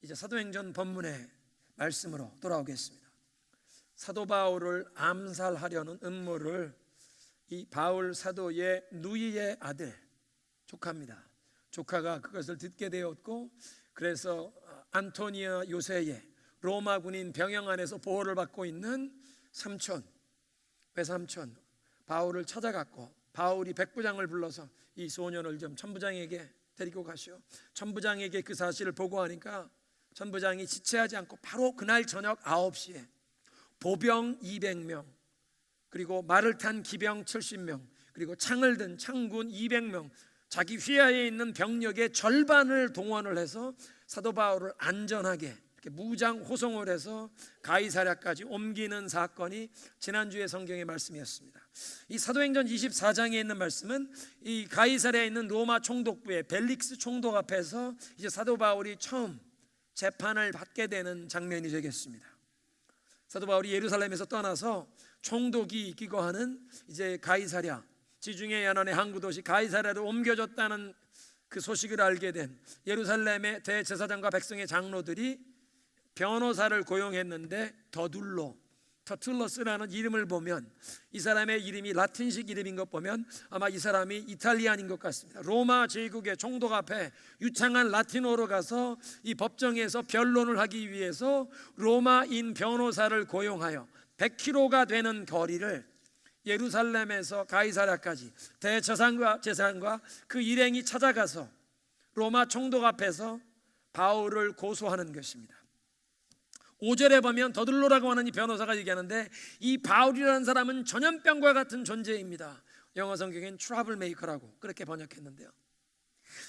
이제 사도행전 본문의 말씀으로 돌아오겠습니다. 사도 바울을 암살하려는 음모를 이 바울 사도의 누이의 아들 조카입니다. 조카가 그것을 듣게 되었고, 그래서 안토니아 요새의 로마 군인 병영 안에서 보호를 받고 있는 외삼촌 바울을 찾아갔고, 바울이 백부장을 불러서 이 소년을 좀 천부장에게 데리고 가시오. 천부장에게 그 사실을 보고하니까 천부장이 지체하지 않고 바로 그날 저녁 9시에 보병 200명, 그리고 말을 탄 기병 70명, 그리고 창을 든 창군 200명, 자기 휘하에 있는 병력의 절반을 동원을 해서 사도 바울을 안전하게 이렇게 무장 호송을 해서 가이사랴까지 옮기는 사건이 지난주의 성경의 말씀이었습니다. 이 사도행전 24장에 있는 말씀은 이 가이사랴에 있는 로마 총독부의 벨릭스 총독 앞에서 이제 사도 바울이 처음 재판을 받게 되는 장면이 되겠습니다. 사도 바울이 예루살렘에서 떠나서 총독이 기거하는 이제 가이사랴, 지중해 연안의 항구 도시 가이사랴로 옮겨졌다는 그 소식을 알게 된 예루살렘의 대제사장과 백성의 장로들이 변호사를 고용했는데 터툴러스라는 이름을 보면, 이 사람의 이름이 라틴식 이름인 것 보면 아마 이 사람이 이탈리안인 것 같습니다. 로마 제국의 총독 앞에 유창한 라틴어로 가서 이 법정에서 변론을 하기 위해서 로마인 변호사를 고용하여 100km가 되는 거리를 예루살렘에서 가이사랴까지 대제사장과 그 일행이 찾아가서 로마 총독 앞에서 바울을 고소하는 것입니다. 5절에 보면 더들로라고 하는 이 변호사가 얘기하는데, 이 바울이라는 사람은 전염병과 같은 존재입니다. 영어 성경엔 트러블 메이커라고 그렇게 번역했는데요,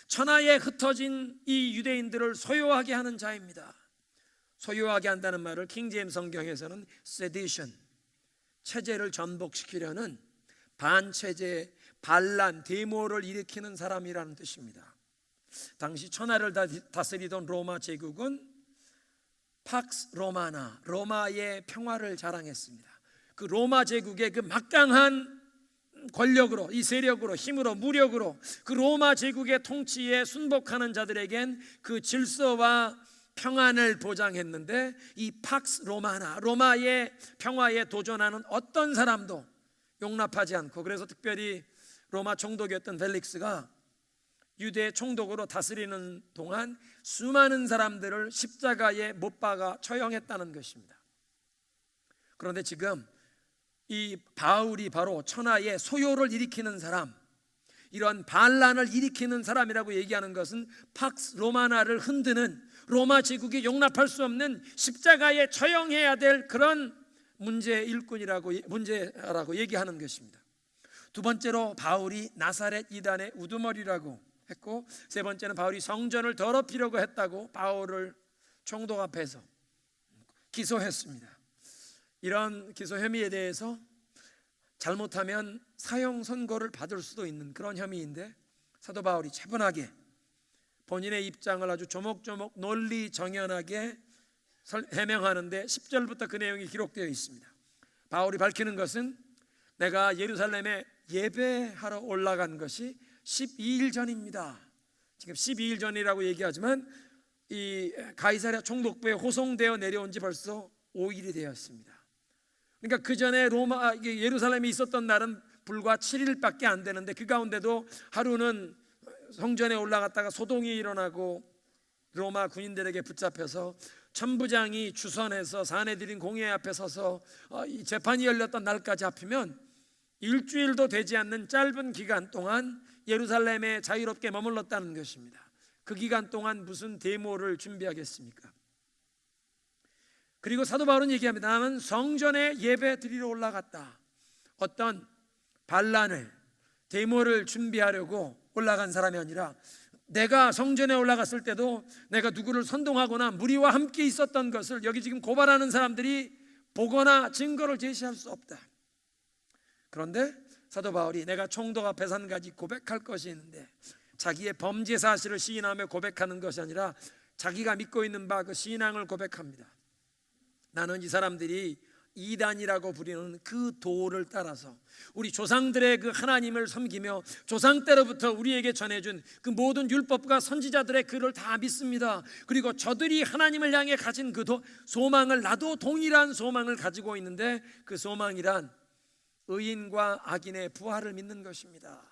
천하에 흩어진 이 유대인들을 소요하게 하는 자입니다. 소요하게 한다는 말을 킹제임스 성경에서는 sedition, 체제를 전복시키려는 반체제, 반란, 데모를 일으키는 사람이라는 뜻입니다. 당시 천하를 다스리던 로마 제국은 팍스 로마나, 로마의 평화를 자랑했습니다. 그 로마 제국의 그 막강한 권력으로, 이 세력으로, 힘으로, 무력으로 그 로마 제국의 통치에 순복하는 자들에겐 그 질서와 평안을 보장했는데, 이 팍스 로마나, 로마의 평화에 도전하는 어떤 사람도 용납하지 않고, 그래서 특별히 로마 총독이었던 벨릭스가 유대 총독으로 다스리는 동안 수많은 사람들을 십자가에 못 박아 처형했다는 것입니다. 그런데 지금 이 바울이 바로 천하의 소요를 일으키는 사람, 이런 반란을 일으키는 사람이라고 얘기하는 것은 팍스 로마나를 흔드는, 로마 제국이 용납할 수 없는 십자가에 처형해야 될 그런 문제라고 얘기하는 것입니다. 두 번째로 바울이 나사렛 이단의 우두머리라고 했고, 세 번째는 바울이 성전을 더럽히려고 했다고 바울을 총독 앞에서 기소했습니다. 이런 기소 혐의에 대해서 잘못하면 사형 선고를 받을 수도 있는 그런 혐의인데, 사도 바울이 차분하게 본인의 입장을 아주 조목조목 논리정연하게 해명하는데 10절부터 그 내용이 기록되어 있습니다. 바울이 밝히는 것은 내가 예루살렘에 예배하러 올라간 것이 12일 전입니다. 지금 12일 전이라고 얘기하지만 이 가이사랴 총독부에 호송되어 내려온 지 벌써 5일이 되었습니다. 그러니까 그 전에 예루살렘에 있었던 날은 불과 7일밖에 안 되는데, 그 가운데도 하루는 성전에 올라갔다가 소동이 일어나고 로마 군인들에게 붙잡혀서 천부장이 주선해서 사내들인 공회 앞에 서서 이 재판이 열렸던 날까지 합히면 일주일도 되지 않는 짧은 기간 동안 예루살렘에 자유롭게 머물렀다는 것입니다. 그 기간 동안 무슨 데모를 준비하겠습니까? 그리고 사도 바울은 얘기합니다. 나는 성전에 예배 드리러 올라갔다. 어떤 반란을, 데모를 준비하려고 올라간 사람이 아니라, 내가 성전에 올라갔을 때도 내가 누구를 선동하거나 무리와 함께 있었던 것을 여기 지금 고발하는 사람들이 보거나 증거를 제시할 수 없다. 그런데 사도 바울이 내가 총독 앞에서 한 가지 고백할 것이 있는데, 자기의 범죄 사실을 시인하며 고백하는 것이 아니라 자기가 믿고 있는 바 그 신앙을 고백합니다. 나는 이 사람들이 이단이라고 부리는 그 도를 따라서 우리 조상들의 그 하나님을 섬기며 조상 때로부터 우리에게 전해준 그 모든 율법과 선지자들의 글을 다 믿습니다. 그리고 저들이 하나님을 향해 가진 그 소망을 나도 동일한 소망을 가지고 있는데 그 소망이란 의인과 악인의 부활을 믿는 것입니다.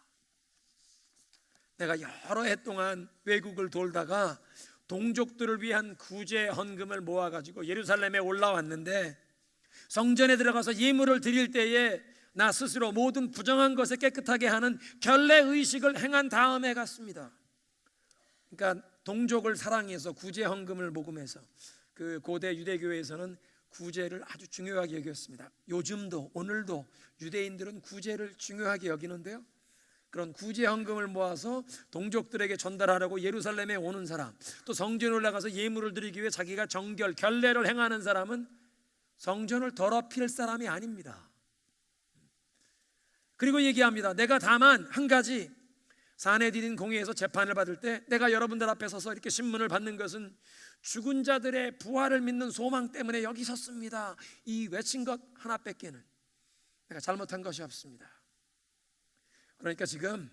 내가 여러 해 동안 외국을 돌다가 동족들을 위한 구제 헌금을 모아가지고 예루살렘에 올라왔는데 성전에 들어가서 예물을 드릴 때에 나 스스로 모든 부정한 것을 깨끗하게 하는 결례 의식을 행한 다음에 갔습니다. 그러니까 동족을 사랑해서 구제 헌금을 모금해서 그 고대 유대교회에서는 구제를 아주 중요하게 여겼습니다. 요즘도 오늘도 유대인들은 구제를 중요하게 여기는데요, 그런 구제 헌금을 모아서 동족들에게 전달하려고 예루살렘에 오는 사람, 또 성전에 올라가서 예물을 드리기 위해 자기가 정결 결례를 행하는 사람은 성전을 더럽힐 사람이 아닙니다. 그리고 얘기합니다. 내가 다만 한 가지, 사네드린 공회에서 재판을 받을 때 내가 여러분들 앞에 서서 이렇게 신문을 받는 것은 죽은 자들의 부활을 믿는 소망 때문에 여기 섰습니다. 이 외친 것 하나밖에는 내가 잘못한 것이 없습니다. 그러니까 지금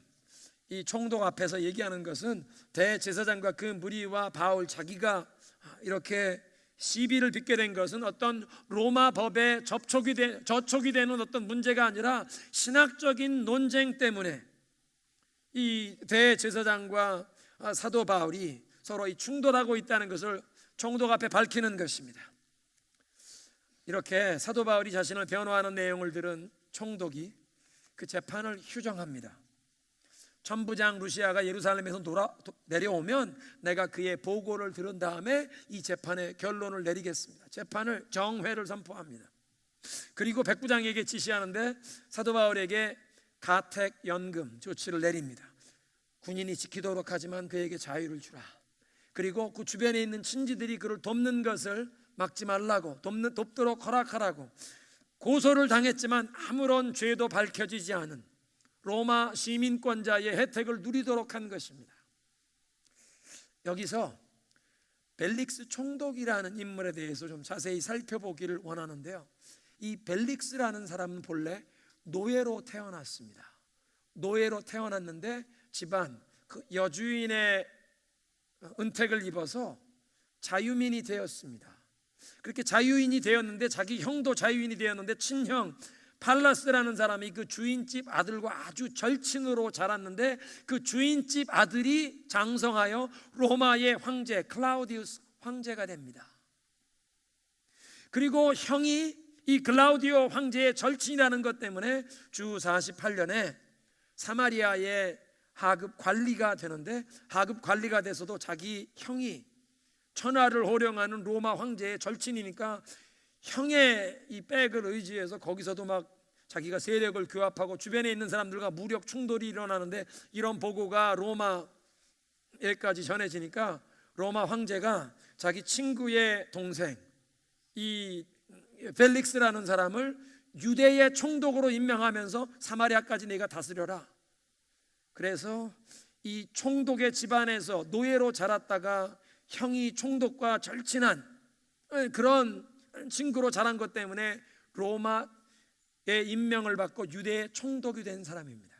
이 총독 앞에서 얘기하는 것은 대제사장과 그 무리와 바울 자기가 이렇게 시비를 빚게 된 것은 어떤 로마 법에 저촉이 되는 어떤 문제가 아니라 신학적인 논쟁 때문에 이 대제사장과 사도 바울이 서로 충돌하고 있다는 것을 총독 앞에 밝히는 것입니다. 이렇게 사도 바울이 자신을 변호하는 내용을 들은 총독이 그 재판을 휴정합니다. 천부장 루시아가 예루살렘에서 내려오면 내가 그의 보고를 들은 다음에 이 재판의 결론을 내리겠습니다. 재판을 정회를 선포합니다. 그리고 백부장에게 지시하는데 사도 바울에게 가택 연금 조치를 내립니다. 군인이 지키도록 하지만 그에게 자유를 주라. 그리고 그 주변에 있는 친지들이 그를 돕는 것을 막지 말라고, 돕도록 허락하라고. 고소를 당했지만 아무런 죄도 밝혀지지 않은 로마 시민권자의 혜택을 누리도록 한 것입니다. 여기서 벨릭스 총독이라는 인물에 대해서 좀 자세히 살펴보기를 원하는데요, 이 벨릭스라는 사람은 본래 노예로 태어났습니다. 노예로 태어났는데 집안 그 여주인의 은택을 입어서 자유민이 되었습니다. 그렇게 자유인이 되었는데 자기 형도 자유인이 되었는데 친형 팔라스라는 사람이 그 주인집 아들과 아주 절친으로 자랐는데 그 주인집 아들이 장성하여 로마의 황제 클라우디우스 황제가 됩니다. 그리고 형이 이 클라우디오 황제의 절친이라는 것 때문에 주 48년에 사마리아의 하급 관리가 되는데, 하급 관리가 돼서도 자기 형이 천하를 호령하는 로마 황제의 절친이니까 형의 이 백을 의지해서 거기서도 막 자기가 세력을 규합하고 주변에 있는 사람들과 무력 충돌이 일어나는데, 이런 보고가 로마에까지 전해지니까 로마 황제가 자기 친구의 동생 이 펠릭스라는 사람을 유대의 총독으로 임명하면서 사마리아까지 내가 다스려라. 그래서 이 총독의 집안에서 노예로 자랐다가 형이 총독과 절친한 그런 친구로 자란 것 때문에 로마의 임명을 받고 유대의 총독이 된 사람입니다.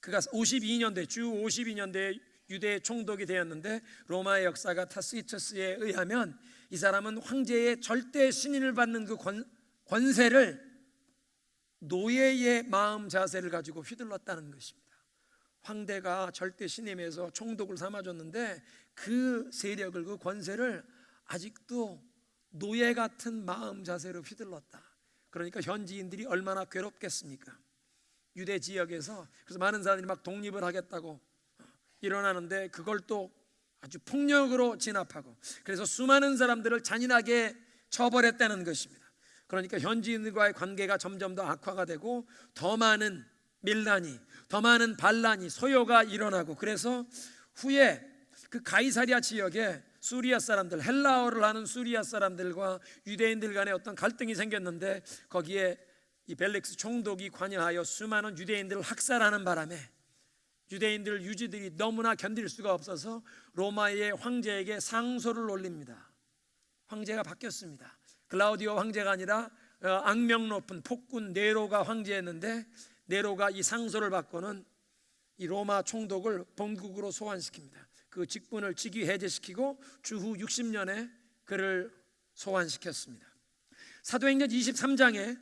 그가 52년대 주 52년대에 유대의 총독이 되었는데, 로마의 역사가 타시투스에 의하면 이 사람은 황제의 절대 신인을 받는 그 권세를 노예의 마음 자세를 가지고 휘둘렀다는 것입니다. 황대가 절대 신임에서 총독을 삼아줬는데 그 세력을, 그 권세를 아직도 노예 같은 마음 자세로 휘둘렀다. 그러니까 현지인들이 얼마나 괴롭겠습니까? 유대 지역에서. 그래서 많은 사람들이 막 독립을 하겠다고 일어나는데 그걸 또 아주 폭력으로 진압하고, 그래서 수많은 사람들을 잔인하게 처벌했다는 것입니다. 그러니까 현지인들과의 관계가 점점 더 악화가 되고 더 많은 밀란이, 더 많은 반란이, 소요가 일어나고, 그래서 후에 그 가이사랴 지역에 수리아 사람들, 헬라어를 하는 수리아 사람들과 유대인들 간에 어떤 갈등이 생겼는데, 거기에 이 벨릭스 총독이 관여하여 수많은 유대인들을 학살하는 바람에 유대인들 유지들이 너무나 견딜 수가 없어서 로마의 황제에게 상소를 올립니다. 황제가 바뀌었습니다. 글라우디오 황제가 아니라 악명 높은 폭군 네로가 황제였는데, 네로가 이 상소를 받고는 이 로마 총독을 본국으로 소환시킵니다. 그 직분을 직위 해제시키고 주후 60년에 그를 소환시켰습니다. 사도행전 23장에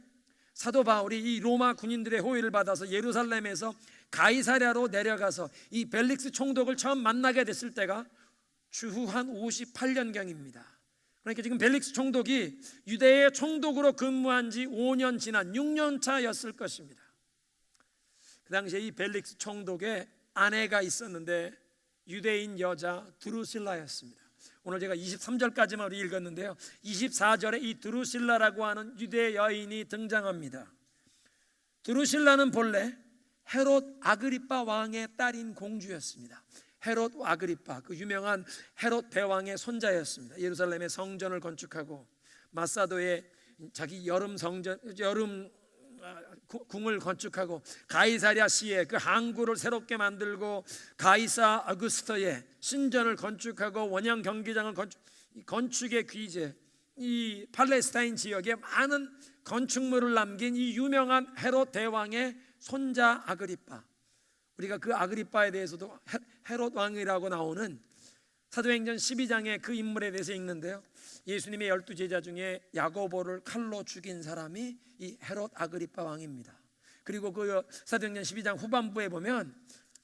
사도 바울이 이 로마 군인들의 호의를 받아서 예루살렘에서 가이사랴로 내려가서 이 벨릭스 총독을 처음 만나게 됐을 때가 주후 한 58년경입니다. 그러니까 지금 벨릭스 총독이 유대의 총독으로 근무한 지 5년 지난 6년 차였을 것입니다. 그 당시에 이 벨릭스 총독의 아내가 있었는데 유대인 여자 드루실라였습니다. 오늘 제가 23절까지만 읽었는데요, 24절에 이 드루실라라고 하는 유대 여인이 등장합니다. 드루실라는 본래 헤롯 아그리빠 왕의 딸인 공주였습니다. 헤롯 아그리빠, 그 유명한 헤롯 대왕의 손자였습니다. 예루살렘의 성전을 건축하고 마사도의 자기 여름 궁을 건축하고 가이사랴 시에 그 항구를 새롭게 만들고 가이사 아구스토의 신전을 건축하고 원형 경기장을 건축의 귀재, 이 팔레스타인 지역에 많은 건축물을 남긴 이 유명한 헤롯 대왕의 손자 아그리빠. 우리가 그 아그리빠에 대해서도 헤롯 왕이라고 나오는 사도행전 12장에 그 인물에 대해서 읽는데요, 예수님의 12제자 중에 야고보를 칼로 죽인 사람이 이 헤롯 아그리빠 왕입니다. 그리고 그 사도행전 12장 후반부에 보면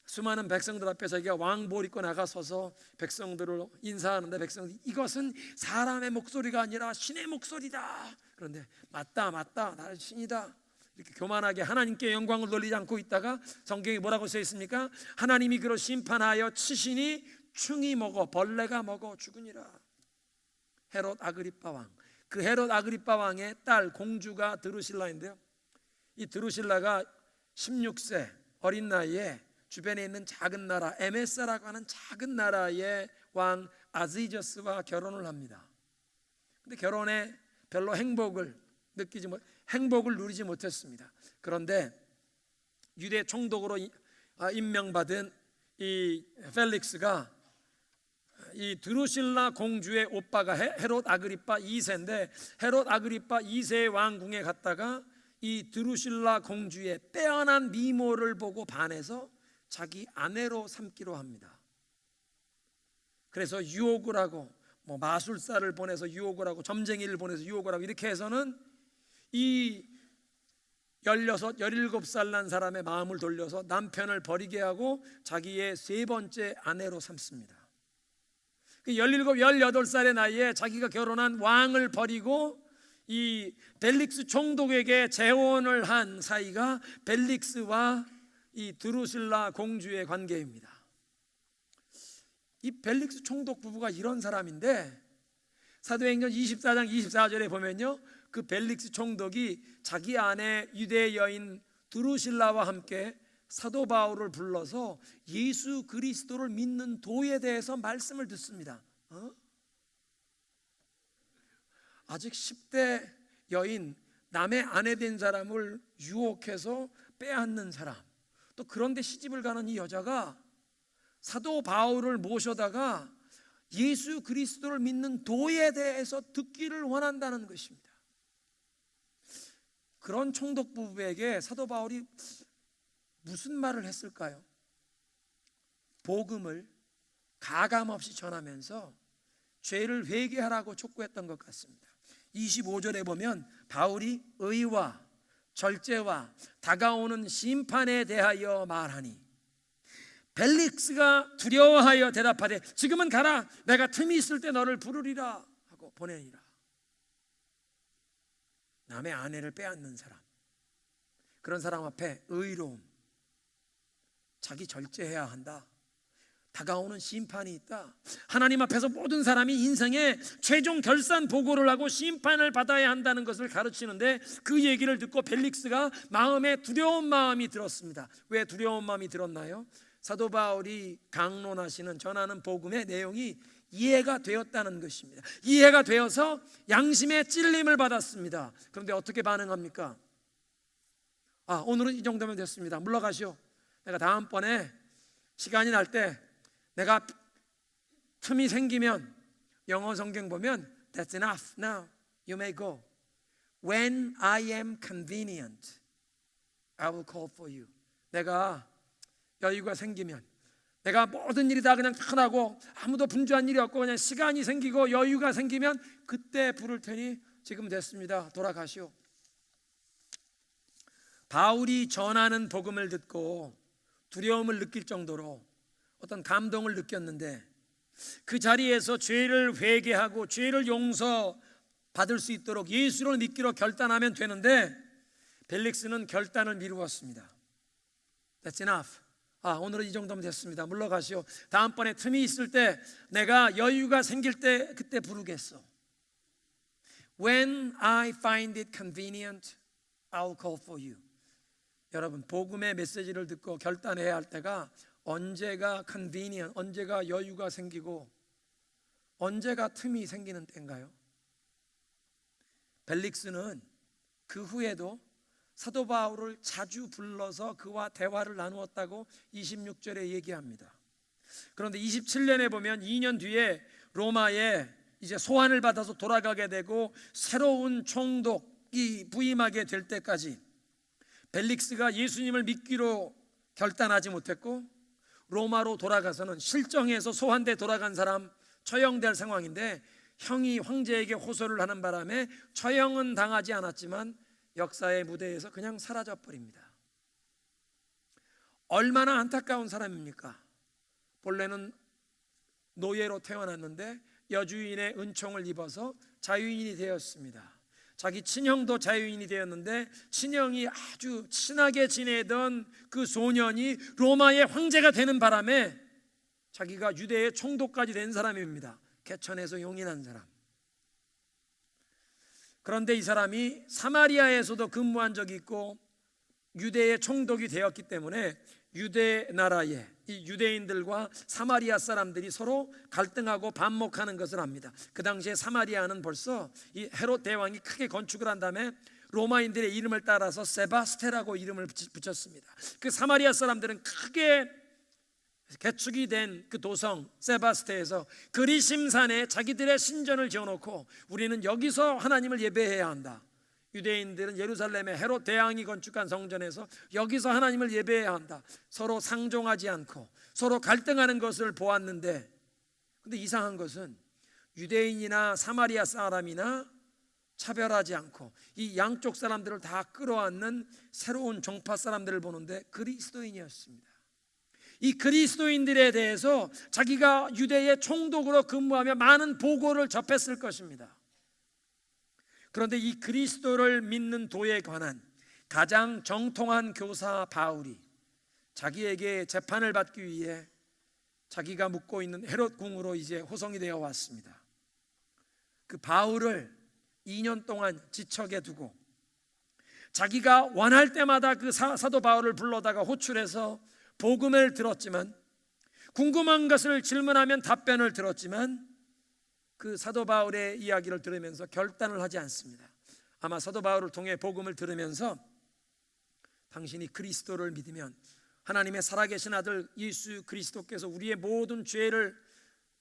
수많은 백성들 앞에서 자기가 왕복 입고 나가서서 백성들을 인사하는데, 백성들이 이것은 사람의 목소리가 아니라 신의 목소리다. 그런데 맞다 나는 신이다 이렇게 교만하게 하나님께 영광을 돌리지 않고 있다가 성경에 뭐라고 써 있습니까? 하나님이 그로 심판하여 치시니 충이 먹어 벌레가 먹어 죽으니라. 헤롯 아그리빠 왕, 그 헤롯 아그리빠 왕의 딸 공주가 드루실라인데요, 이 드루실라가 16세 어린 나이에 주변에 있는 작은 나라 에메사라고 하는 작은 나라의 왕 아즈이저스와 결혼을 합니다. 근데 결혼에 별로 행복을 누리지 못했습니다. 그런데 유대 총독으로 임명받은 이 펠릭스가 이 드루실라 공주의 오빠가 헤롯 아그리빠 2세인데, 헤롯 아그리빠 2세의 왕궁에 갔다가 이 드루실라 공주의 빼어난 미모를 보고 반해서 자기 아내로 삼기로 합니다. 그래서 유혹을 하고 마술사를 보내서 유혹을 하고 점쟁이를 보내서 유혹을 하고 이렇게 해서는 이 16, 17살 난 사람의 마음을 돌려서 남편을 버리게 하고 자기의 세 번째 아내로 삼습니다. 17, 18살의 나이에 자기가 결혼한 왕을 버리고 이 벨릭스 총독에게 재혼을 한 사이가 벨릭스와 이 드루실라 공주의 관계입니다. 이 벨릭스 총독 부부가 이런 사람인데 사도행전 24장 24절에 보면요, 그 벨릭스 총독이 자기 아내 유대 여인 드루실라와 함께 사도 바울을 불러서 예수 그리스도를 믿는 도에 대해서 말씀을 듣습니다. 아직 10대 여인, 남의 아내 된 사람을 유혹해서 빼앗는 사람, 또 그런데 시집을 가는 이 여자가 사도 바울을 모셔다가 예수 그리스도를 믿는 도에 대해서 듣기를 원한다는 것입니다. 그런 총독 부부에게 사도 바울이 무슨 말을 했을까요? 복음을 가감없이 전하면서 죄를 회개하라고 촉구했던 것 같습니다. 25절에 보면 바울이 의와 절제와 다가오는 심판에 대하여 말하니 벨릭스가 두려워하여 대답하되 지금은 가라, 내가 틈이 있을 때 너를 부르리라 하고 보내니라. 남의 아내를 빼앗는 사람, 그런 사람 앞에 의로움, 자기 절제해야 한다, 다가오는 심판이 있다, 하나님 앞에서 모든 사람이 인생의 최종 결산 보고를 하고 심판을 받아야 한다는 것을 가르치는데, 그 얘기를 듣고 벨릭스가 마음에 두려운 마음이 들었습니다. 왜 두려운 마음이 들었나요? 사도 바울이 강론하시는, 전하는 복음의 내용이 이해가 되었다는 것입니다. 이해가 되어서 양심의 찔림을 받았습니다. 그런데 어떻게 반응합니까? 오늘은 이 정도면 됐습니다, 물러가시오. 내가 다음번에 시간이 날 때 내가 틈이 생기면, 영어 성경 보면 That's enough now, You may go. When I am convenient, I will call for you. 내가 여유가 생기면, 내가 모든 일이 다 그냥 편하고 아무도 분주한 일이 없고 그냥 시간이 생기고 여유가 생기면 그때 부를 테니 지금 됐습니다. 돌아가시오. 바울이 전하는 복음을 듣고 두려움을 느낄 정도로 어떤 감동을 느꼈는데, 그 자리에서 죄를 회개하고 죄를 용서받을 수 있도록 예수를 믿기로 결단하면 되는데, 벨릭스는 결단을 미루었습니다. That's enough. 오늘은 이 정도면 됐습니다. 물러가시오. 다음번에 틈이 있을 때, 내가 여유가 생길 때 그때 부르겠어. When I find it convenient, I'll call for you. 여러분, 복음의 메시지를 듣고 결단해야 할 때가 언제가 convenient, 언제가 여유가 생기고 언제가 틈이 생기는 때인가요? 벨릭스는 그 후에도 사도 바울을 자주 불러서 그와 대화를 나누었다고 26절에 얘기합니다. 그런데 27년에 보면 2년 뒤에 로마에 이제 소환을 받아서 돌아가게 되고 새로운 총독이 부임하게 될 때까지 벨릭스가 예수님을 믿기로 결단하지 못했고, 로마로 돌아가서는 실정해서 소환돼 돌아간 사람 처형될 상황인데, 형이 황제에게 호소를 하는 바람에 처형은 당하지 않았지만 역사의 무대에서 그냥 사라져 버립니다. 얼마나 안타까운 사람입니까? 본래는 노예로 태어났는데 여주인의 은총을 입어서 자유인이 되었습니다. 자기 친형도 자유인이 되었는데 친형이 아주 친하게 지내던 그 소년이 로마의 황제가 되는 바람에 자기가 유대의 총독까지 된 사람입니다. 개천에서 용인한 사람. 그런데 이 사람이 사마리아에서도 근무한 적이 있고 유대의 총독이 되었기 때문에 유대 나라의 이 유대인들과 사마리아 사람들이 서로 갈등하고 반목하는 것을 압니다. 그 당시에 사마리아는 벌써 이 헤롯 대왕이 크게 건축을 한 다음에 로마인들의 이름을 따라서 세바스테라고 이름을 붙였습니다. 그 사마리아 사람들은 크게 개축이 된 그 도성 세바스테에서 그리심산에 자기들의 신전을 지어놓고 우리는 여기서 하나님을 예배해야 한다. 유대인들은 예루살렘의 헤롯 대왕이 건축한 성전에서 여기서 하나님을 예배해야 한다. 서로 상종하지 않고 서로 갈등하는 것을 보았는데, 근데 이상한 것은 유대인이나 사마리아 사람이나 차별하지 않고 이 양쪽 사람들을 다 끌어안는 새로운 종파 사람들을 보는데 그리스도인이었습니다. 이 그리스도인들에 대해서 자기가 유대의 총독으로 근무하며 많은 보고를 접했을 것입니다. 그런데 이 그리스도를 믿는 도에 관한 가장 정통한 교사 바울이 자기에게 재판을 받기 위해 자기가 묵고 있는 헤롯 궁으로 이제 호송이 되어 왔습니다. 그 바울을 2년 동안 지척에 두고 자기가 원할 때마다 그 사도 바울을 불러다가 호출해서 복음을 들었지만, 궁금한 것을 질문하면 답변을 들었지만 그 사도 바울의 이야기를 들으면서 결단을 하지 않습니다. 아마 사도 바울을 통해 복음을 들으면서 당신이 그리스도를 믿으면, 하나님의 살아계신 아들 예수 그리스도께서 우리의 모든 죄를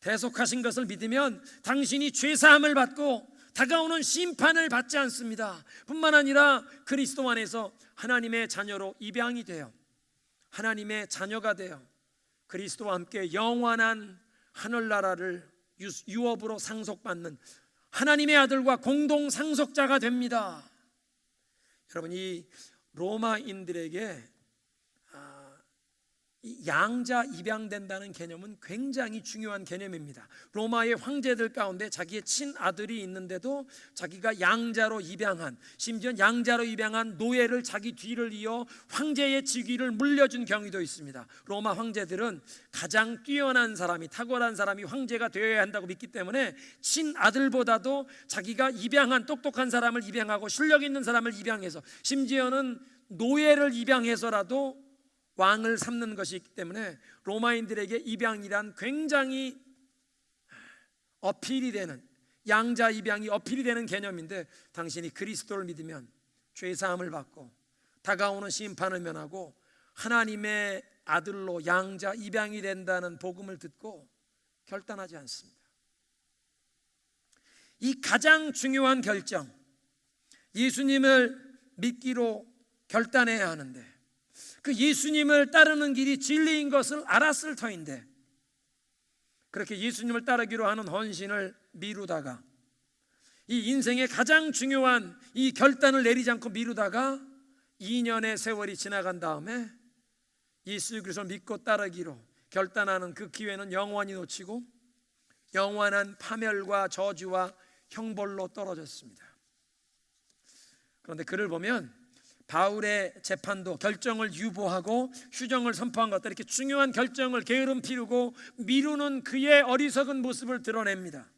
대속하신 것을 믿으면 당신이 죄사함을 받고 다가오는 심판을 받지 않습니다. 뿐만 아니라 그리스도 안에서 하나님의 자녀로 입양이 되어 하나님의 자녀가 되어 그리스도와 함께 영원한 하늘나라를 유업으로 상속받는 하나님의 아들과 공동 상속자가 됩니다. 여러분, 이 로마인들에게 양자 입양된다는 개념은 굉장히 중요한 개념입니다. 로마의 황제들 가운데 자기의 친아들이 있는데도 자기가 양자로 입양한, 심지어 양자로 입양한 노예를 자기 뒤를 이어 황제의 직위를 물려준 경위도 있습니다. 로마 황제들은 가장 뛰어난 사람이, 탁월한 사람이 황제가 되어야 한다고 믿기 때문에 친아들보다도 자기가 입양한 똑똑한 사람을 입양하고 실력 있는 사람을 입양해서, 심지어는 노예를 입양해서라도 왕을 삼는 것이 있기 때문에 로마인들에게 입양이란 굉장히 어필이 되는, 양자 입양이 어필이 되는 개념인데, 당신이 그리스도를 믿으면 죄사함을 받고 다가오는 심판을 면하고 하나님의 아들로 양자 입양이 된다는 복음을 듣고 결단하지 않습니다. 이 가장 중요한 결정, 예수님을 믿기로 결단해야 하는데 그 예수님을 따르는 길이 진리인 것을 알았을 터인데 그렇게 예수님을 따르기로 하는 헌신을 미루다가 이 인생의 가장 중요한 이 결단을 내리지 않고 미루다가 2년의 세월이 지나간 다음에 예수 그리스도를 믿고 따르기로 결단하는 그 기회는 영원히 놓치고 영원한 파멸과 저주와 형벌로 떨어졌습니다. 그런데 그를 보면 바울의 재판도 결정을 유보하고 휴정을 선포한 것들, 이렇게 중요한 결정을 게으름 피우고 미루는 그의 어리석은 모습을 드러냅니다.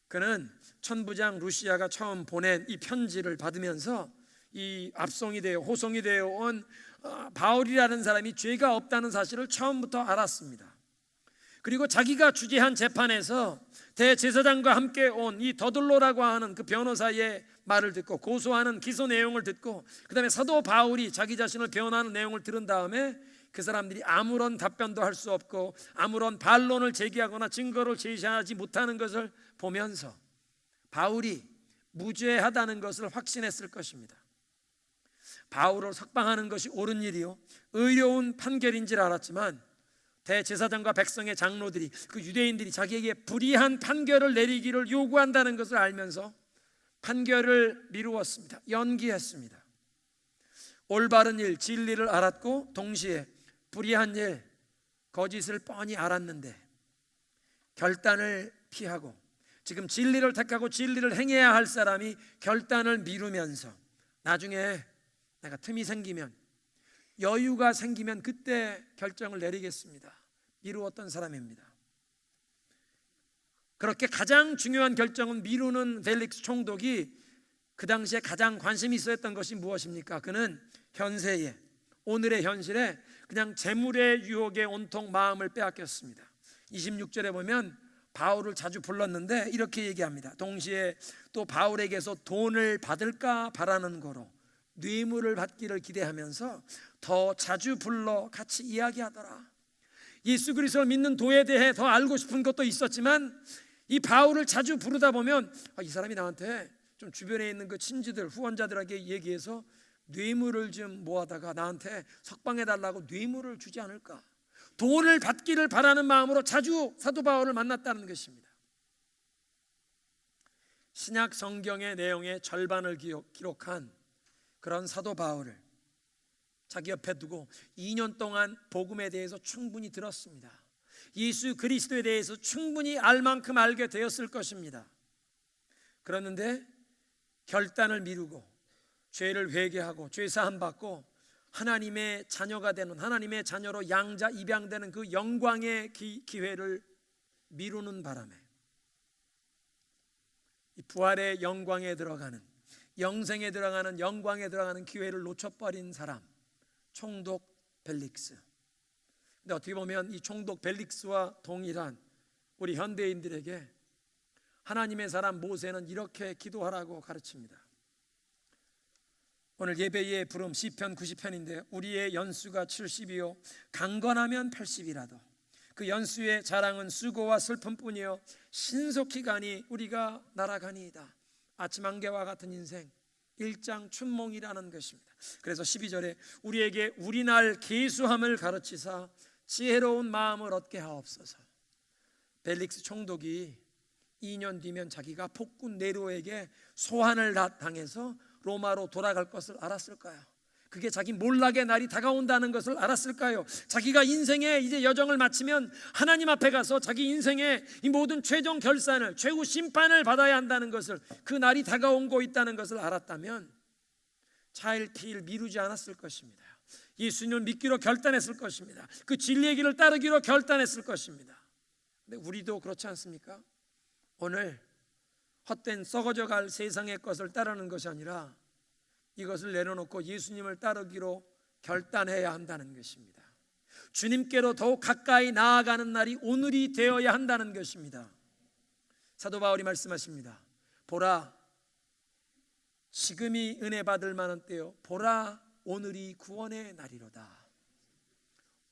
그는 천부장 루시아가 처음 보낸 이 편지를 받으면서 이 압송이 되어 호송이 되어 온 바울이라는 사람이 죄가 없다는 사실을 처음부터 알았습니다. 그리고 자기가 주재한 재판에서 대제사장과 함께 온 이 더들로라고 하는 그 변호사의 말을 듣고 고소하는 기소 내용을 듣고 그 다음에 사도 바울이 자기 자신을 변호하는 내용을 들은 다음에 그 사람들이 아무런 답변도 할 수 없고 아무런 반론을 제기하거나 증거를 제시하지 못하는 것을 보면서 바울이 무죄하다는 것을 확신했을 것입니다. 바울을 석방하는 것이 옳은 일이요 의로운 판결인 줄 알았지만 대제사장과 백성의 장로들이 그 유대인들이 자기에게 불의한 판결을 내리기를 요구한다는 것을 알면서 판결을 미루었습니다. 연기했습니다. 올바른 일, 진리를 알았고 동시에 불의한 일, 거짓을 뻔히 알았는데 결단을 피하고 지금 진리를 택하고 진리를 행해야 할 사람이 결단을 미루면서 나중에 내가 틈이 생기면 여유가 생기면 그때 결정을 내리겠습니다. 미루었던 사람입니다. 그렇게 가장 중요한 결정은 미루는 펠릭스 총독이 그 당시에 가장 관심이 있었던 것이 무엇입니까? 그는 현세에 오늘의 현실에 그냥 재물의 유혹에 온통 마음을 빼앗겼습니다. 26절에 보면 바울을 자주 불렀는데 이렇게 얘기합니다. 동시에 또 바울에게서 돈을 받을까 바라는 거로 뇌물을 받기를 기대하면서 더 자주 불러 같이 이야기하더라. 예수 그리스도를 믿는 도에 대해 더 알고 싶은 것도 있었지만 이 바울을 자주 부르다 보면 이 사람이 나한테 좀 주변에 있는 그 친지들 후원자들에게 얘기해서 뇌물을 좀 모아다가 나한테 석방해달라고 뇌물을 주지 않을까, 돈을 받기를 바라는 마음으로 자주 사도 바울을 만났다는 것입니다. 신약 성경의 내용의 절반을 기록한 그런 사도 바울을 자기 옆에 두고 2년 동안 복음에 대해서 충분히 들었습니다. 예수 그리스도에 대해서 충분히 알 만큼 알게 되었을 것입니다. 그랬는데 결단을 미루고 죄를 회개하고 죄 사함 받고 하나님의 자녀가 되는, 하나님의 자녀로 양자 입양되는 그 영광의 기회를 미루는 바람에 이 부활의 영광에 들어가는, 영생에 들어가는, 영광에 들어가는 기회를 놓쳐버린 사람, 총독 벨릭스. 근데 어떻게 보면 이 총독 벨릭스와 동일한 우리 현대인들에게 하나님의 사람 모세는 이렇게 기도하라고 가르칩니다. 오늘 예배의 부름 시편 90편인데 우리의 연수가 70이요 강건하면 80이라도 그 연수의 자랑은 수고와 슬픔뿐이요 신속히 가니 우리가 날아가니이다. 아침 안개와 같은 인생, 일장 춘몽이라는 것입니다. 그래서 12절에 우리에게 우리날 계수함을 가르치사 지혜로운 마음을 얻게 하옵소서. 벨릭스 총독이 2년 뒤면 자기가 폭군 네로에게 소환을 당해서 로마로 돌아갈 것을 알았을까요? 그게 자기 몰락의 날이 다가온다는 것을 알았을까요? 자기가 인생의 이제 여정을 마치면 하나님 앞에 가서 자기 인생의 이 모든 최종 결산을, 최후 심판을 받아야 한다는 것을, 그 날이 다가오고 있다는 것을 알았다면 차일피일 미루지 않았을 것입니다. 예수님을 믿기로 결단했을 것입니다. 그 진리의 길을 따르기로 결단했을 것입니다. 근데 우리도 그렇지 않습니까? 오늘 헛된 썩어져 갈 세상의 것을 따르는 것이 아니라 이것을 내려놓고 예수님을 따르기로 결단해야 한다는 것입니다. 주님께로 더욱 가까이 나아가는 날이 오늘이 되어야 한다는 것입니다. 사도 바울이 말씀하십니다. 보라, 지금이 은혜 받을 만한 때요, 보라 오늘이 구원의 날이로다.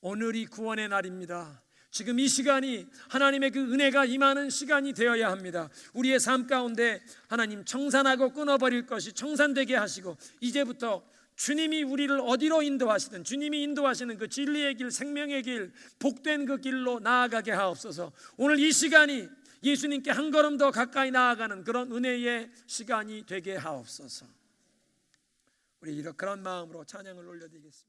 오늘이 구원의 날입니다. 지금 이 시간이 하나님의 그 은혜가 임하는 시간이 되어야 합니다. 우리의 삶 가운데 하나님 청산하고 끊어버릴 것이 청산되게 하시고, 이제부터 주님이 우리를 어디로 인도하시든 주님이 인도하시는 그 진리의 길, 생명의 길, 복된 그 길로 나아가게 하옵소서. 오늘 이 시간이 예수님께 한 걸음 더 가까이 나아가는 그런 은혜의 시간이 되게 하옵소서. 우리 그런 마음으로 찬양을 올려드리겠습니다.